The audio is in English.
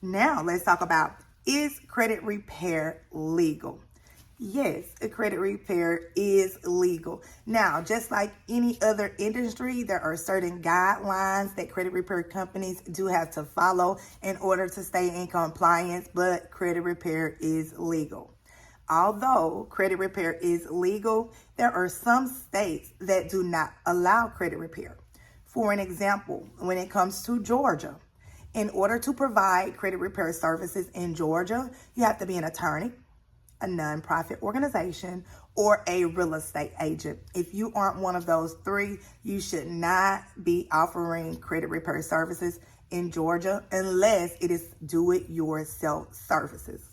Now let's talk about, is credit repair legal? Yes, a credit repair is legal. Now, just like any other industry, there are certain guidelines that credit repair companies do have to follow in order to stay in compliance, but credit repair is legal. Although credit repair is legal, there are some states that do not allow credit repair. For an example, when it comes to Georgia, in order to provide credit repair services in Georgia, you have to be an attorney, a nonprofit organization, or a real estate agent. If you aren't one of those three, you should not be offering credit repair services in Georgia unless it is do-it-yourself services.